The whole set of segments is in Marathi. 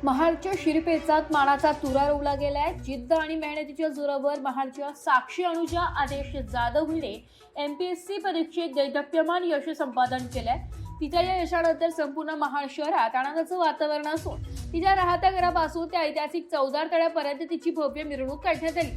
महाडच्या शिरपेचात मानाचा तुरा रोवला गेलाय। जिद्द आणि मेहनतीच्या जोरावर महाडच्या साक्षी अनुजा आदेश जाधव हिने एमपीएससी परीक्षेत दैदप्यमान यश संपादन केलंय। तिच्या या यशानंतर संपूर्ण महाड शहरात आनंदाचं वातावरण असून तिच्या राहत्या घरापासून त्या ऐतिहासिक चौदार तळ्यापर्यंत तिची भव्य मिरवणूक काढण्यात आली।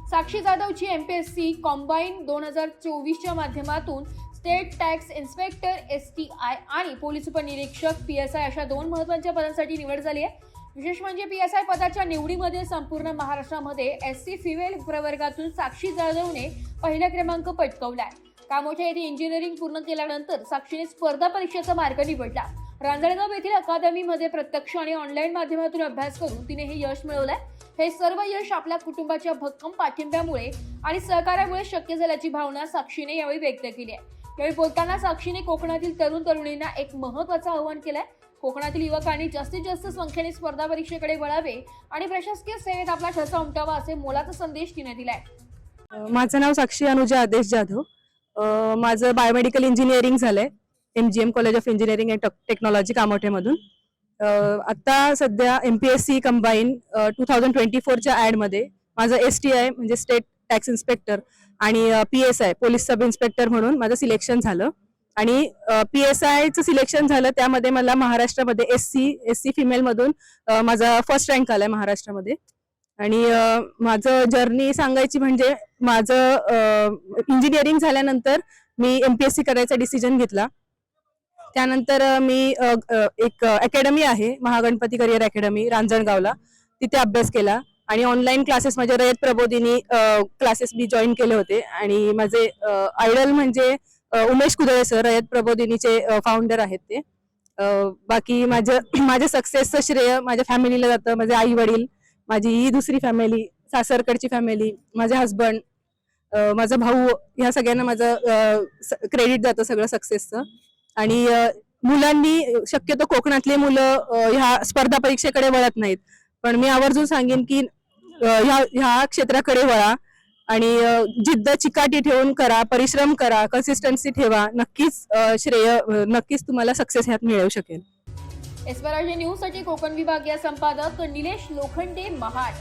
साक्षी जाधवची एमपीएससी कॉम्बाईन 2024च्या माध्यमातून स्टेट टॅक्स इन्स्पेक्टर STI आणि पोलीस उपनिरीक्षक PSI अशा दोन महत्त्वाच्या पदांसाठी निवड झाली आहे। विशेष म्हणजे PSI पदाच्या निवडीमध्ये संपूर्ण महाराष्ट्रामध्ये SC फिमेल प्रवर्गातून साक्षी जाधवने पहिला क्रमांक पटकावलाय। कामोठ्या येथे इंजिनिअरिंग पूर्ण केल्यानंतर साक्षीने स्पर्धा परीक्षेचा मार्ग निवडला। रांजणगाव येथील अकादमीमध्ये प्रत्यक्ष आणि ऑनलाईन माध्यमातून अभ्यास करून तिने हे यश मिळवलंय। हे सर्व यश आपल्या कुटुंबाच्या भक्कम पाठिंब्यामुळे आणि सहकार्यामुळे शक्य झाल्याची भावना साक्षीने यावेळी व्यक्त केली आहे। यावेळी बोलताना साक्षीने कोकणातील तरुण तरुणींना एक महत्त्वाचं आवाहन केलंय। कोकणातील युवकांनी जास्तीत जास्त संख्येने स्पर्धा परीक्षेकडे वळावे आणि प्रशासकीय सेवेत आपला ठसा उमटवावा असे मोलाचा संदेश तिने दिलाय। माझं नाव साक्षी अनुजा आदेश जाधव। माझं बायोमेडिकल इंजिनिअरिंग झालंय MGM college of engineering and technology कामोठ्यामधून। आता सध्या MPSC कंबाईन 2024च्या ॲडमध्ये माझं STI म्हणजे स्टेट टॅक्स इन्स्पेक्टर आणि PSI पोलीस सब इन्स्पेक्टर म्हणून माझं सिलेक्शन झालं आणि PSIचं सिलेक्शन झालं। त्यामध्ये मला महाराष्ट्रामध्ये SC फिमेल मधून माझा फर्स्ट रँक आलाय महाराष्ट्रामध्ये। आणि माझं जर्नी सांगायची म्हणजे माझं इंजिनिअरिंग झाल्यानंतर मी MPSC करायचा डिसिजन घेतला। त्यानंतर मी एक अकॅडमी आहे महागणपती करिअर अकॅडमी रांजणगावला, तिथे अभ्यास केला आणि ऑनलाईन क्लासेस म्हणजे रयत प्रबोधिनी क्लासेस मी जॉईन केले होते। आणि माझे आयडल म्हणजे उमेश कुदळे सर, रयत प्रबोधिनीचे फाउंडर आहेत ते। बाकी माझ्या सक्सेसचं श्रेय माझ्या फॅमिलीला जातं। माझे आई वडील, माझी ही दुसरी फॅमिली, सासरकडची फॅमिली, माझे हस्बंड, माझा भाऊ, ह्या सगळ्यांना माझं क्रेडिट जातं सगळं सक्सेसचं। आणि मुलांनी शक्यतो कोकणातले मुलं ह्या स्पर्धा परीक्षेकडे वळत नाहीत, पण मी आवर्जून सांगेन की ह्या क्षेत्राकडे वळा आणि जिद्द चिकाटी ठेवून करा, परिश्रम करा, कन्सिस्टन्सी ठेवा। नक्कीच तुम्हाला सक्सेस ह्यात मिळू शकेल। एस्पराजी न्यूज साठी कोकण विभागीय संपादक निलेश लोखंडे, महाड।